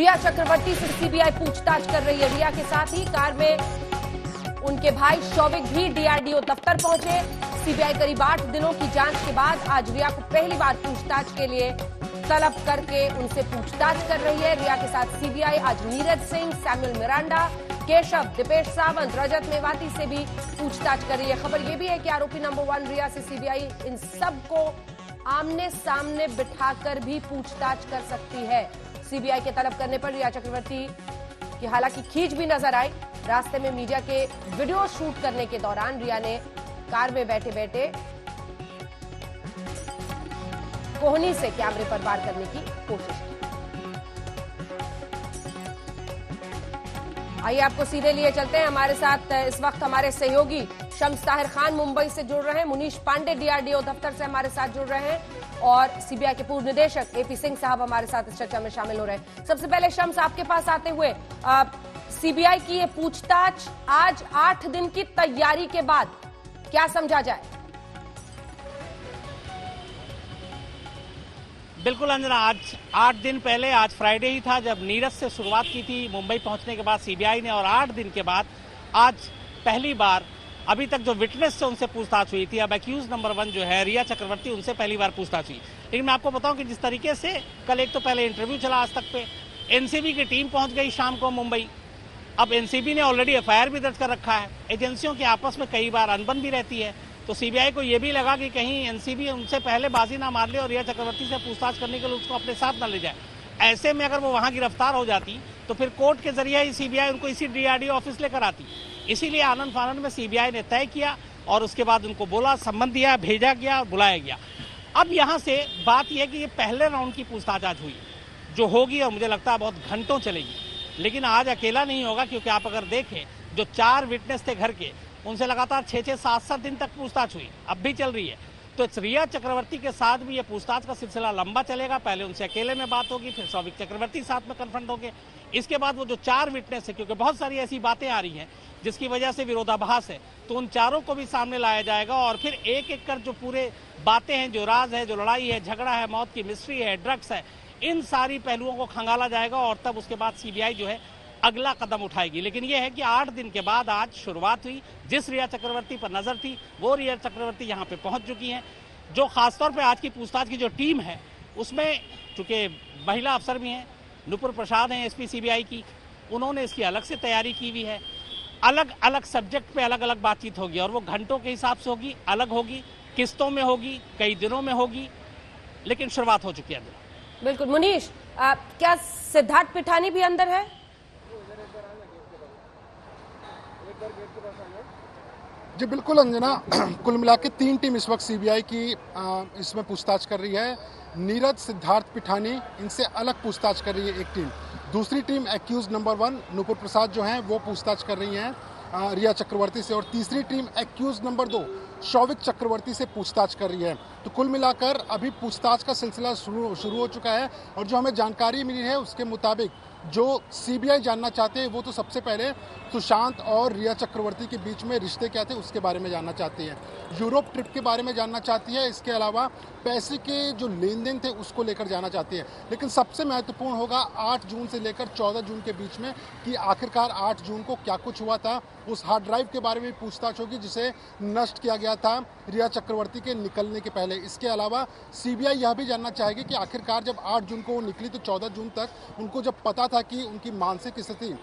रिया चक्रवर्ती से सीबीआई पूछताछ कर रही है। रिया के साथ ही कार में उनके भाई शौविक भी डीआरडीओ दफ्तर पहुंचे। सीबीआई करीब 8 दिनों की जांच के बाद आज रिया को पहली बार पूछताछ के लिए तलब करके उनसे पूछताछ कर रही है। रिया के साथ सीबीआई आज नीरज सिंह, सैमुअल मिरांडा, केशव, दीपेश सावंत, रजत मेवाती से भी पूछताछ कर रही है। खबर यह भी है कि आरोपी नंबर 1 रिया से सीबीआई इन सबको आमने सामने बिठाकर भी पूछताछ कर सकती है। सीबीआई के तलब करने पर रिया चक्रवर्ती की हालांकि खींच भी नजर आई। रास्ते में मीडिया के वीडियो शूट करने के दौरान रिया ने कार में बैठे बैठे कोहनी से कैमरे पर वार करने की कोशिश की। आइए आपको सीधे लिए चलते हैं। हमारे साथ इस वक्त हमारे सहयोगी शम्स ताहिर खान मुंबई से जुड़ रहे हैं, मुनीश पांडे डीआरडीओ दफ्तर से हमारे साथ जुड़ रहे हैं और सीबीआई के पूर्व निदेशक एपी सिंह साहब हमारे साथ इस चर्चा में शामिल हो रहे हैं। सबसे पहले शम्स, आपके पास आते हुए सीबीआई की ये पूछताछ आज 8 दिन की तैयारी के बाद क्या समझा जाए? बिल्कुल अंजना, आज 8 दिन पहले, आज फ्राइडे ही था जब नीरज से शुरुआत की थी मुंबई पहुंचने के बाद सीबीआई ने, और 8 दिन के बाद आज पहली बार अभी तक जो विटनेस से उनसे पूछताछ हुई थी, अब एक्यूज नंबर 1 जो है रिया चक्रवर्ती, उनसे पहली बार पूछताछ हुई। लेकिन मैं आपको बताऊं कि जिस तरीके से कल एक तो पहले इंटरव्यू चला आज तक पे, एनसीबी की टीम पहुंच गई शाम को मुंबई। अब एनसीबी ने ऑलरेडी एफआईआर भी दर्ज कर रखा है। एजेंसियों की आपस में कई बार अनबन भी रहती है, तो सीबीआई को यह भी लगा कि कहीं एनसीबी उनसे पहले बाजी ना मार ले और रिया चक्रवर्ती से पूछताछ करने के लिए उसको अपने साथ ना ले जाए। ऐसे में अगर वो वहां गिरफ्तार हो जाती तो फिर कोर्ट के जरिए ही सीबीआई उनको इसी डीआरडीओ ऑफिस लेकर आती। इसीलिए आनंद फानंद में सीबीआई ने तय किया और उसके बाद उनको बोला, सम्मन दिया, भेजा गया और बुलाया गया। अब यहाँ से बात यह कि ये पहले राउंड की पूछताछ आज हुई जो होगी और मुझे लगता है बहुत घंटों चलेगी। लेकिन आज अकेला नहीं होगा, क्योंकि आप अगर देखें जो 4 विटनेस थे घर के, उनसे लगातार 6-6, 7-7 दिन तक पूछताछ हुई, अब भी चल रही है। तो रिया चक्रवर्ती के साथ भी ये पूछताछ का सिलसिला लंबा चलेगा। पहले उनसे अकेले में बात होगी, फिर शौविक चक्रवर्ती साथ में कन्फ्रंट होंगे। इसके बाद वो जो 4 विटनेस है, क्योंकि बहुत सारी ऐसी बातें आ रही हैं जिसकी वजह से विरोधाभास है, तो उन चारों को भी सामने लाया जाएगा और फिर एक एक कर जो पूरे बातें हैं, जो राज है, जो लड़ाई है, झगड़ा है, मौत की मिस्ट्री है, ड्रग्स है, इन सारी पहलुओं को खंगाला जाएगा और तब उसके बाद सीबीआई जो है अगला कदम उठाएगी। लेकिन यह है कि 8 दिन के बाद आज शुरुआत हुई। जिस रिया चक्रवर्ती पर नजर थी वो रिया चक्रवर्ती यहाँ पे पहुंच चुकी हैं। जो खासतौर पे आज की पूछताछ की जो टीम है उसमें चूंकि महिला अफसर भी हैं, नुपुर प्रसाद हैं एसपी सीबीआई की, उन्होंने इसकी अलग से तैयारी की हुई है। अलग अलग सब्जेक्ट पे अलग अलग बातचीत होगी और वो घंटों के हिसाब से होगी, अलग होगी, किस्तों में होगी, कई दिनों में होगी, लेकिन शुरुआत हो चुकी है। बिल्कुल मुनीश, क्या सिद्धार्थ पिठानी भी अंदर है? जी बिल्कुल अंजना, कुल मिला के 3 टीम इस वक्त सीबीआई की इसमें पूछताछ कर रही है। नीरज, सिद्धार्थ पिठानी, इनसे अलग पूछताछ कर रही है एक टीम। दूसरी टीम एक्यूज नंबर 1 नुपुर प्रसाद जो हैं वो पूछताछ कर रही हैं रिया चक्रवर्ती से, और तीसरी टीम एक्यूज नंबर 2 शौविक चक्रवर्ती से पूछताछ कर रही है। तो कुल मिलाकर अभी पूछताछ का सिलसिला शुरू हो चुका है और जो हमें जानकारी मिली है उसके मुताबिक जो सीबीआई जानना चाहते हैं वो तो सबसे पहले सुशांत और रिया चक्रवर्ती के बीच में रिश्ते क्या थे उसके बारे में जानना चाहती है, यूरोप ट्रिप के बारे में जानना चाहती है, इसके अलावा पैसे के जो लेन देन थे उसको लेकर जानना चाहती है। लेकिन सबसे महत्वपूर्ण होगा 8 जून से लेकर 14 जून के बीच में कि आखिरकार 8 जून को क्या कुछ हुआ था। उस हार्ड ड्राइव के बारे में पूछताछ होगी जिसे नष्ट किया गया था रिया चक्रवर्ती के निकलने के पहले। इसके अलावा सीबीआई यह भी जानना चाहेगी कि आखिरकार जब 8 जून को वो निकली तो 14 जून तक उनको जब पता था कि उनकी मानसिक स्थिति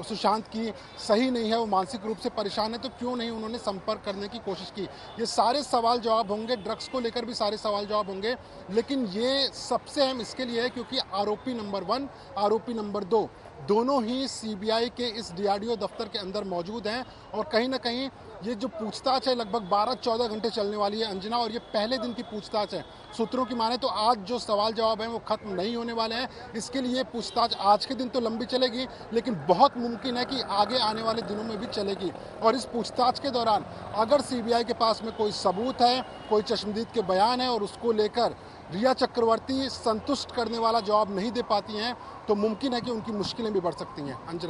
सुशांत की सही नहीं है, वो मानसिक रूप से परेशान है, तो क्यों नहीं उन्होंने संपर्क करने की कोशिश की। ये सारे सवाल जवाब होंगे, ड्रग्स को लेकर भी सारे सवाल जवाब होंगे। लेकिन ये सबसे अहम इसके लिए है क्योंकि आरोपी नंबर 1, आरोपी नंबर 2 दोनों ही सीबीआई के इस डीआरडीओ दफ्तर के अंदर मौजूद हैं और कहीं ना कहीं ये जो पूछताछ है लगभग 12-14 घंटे चलने वाली है अंजना, और ये पहले दिन की पूछताछ है। सूत्रों की माने तो आज जो सवाल जवाब हैं वो खत्म नहीं होने वाले हैं। इसके लिए पूछताछ आज के दिन तो लंबी चलेगी, लेकिन बहुत मुमकिन है कि आगे आने वाले दिनों में भी चलेगी। और इस पूछताछ के दौरान अगर सीबीआई के पास में कोई सबूत है, कोई चश्मदीद के बयान है और उसको लेकर रिया चक्रवर्ती संतुष्ट करने वाला जवाब नहीं दे पाती हैं तो मुमकिन है कि उनकी मुश्किलें भी बढ़ सकती हैं। अंजना।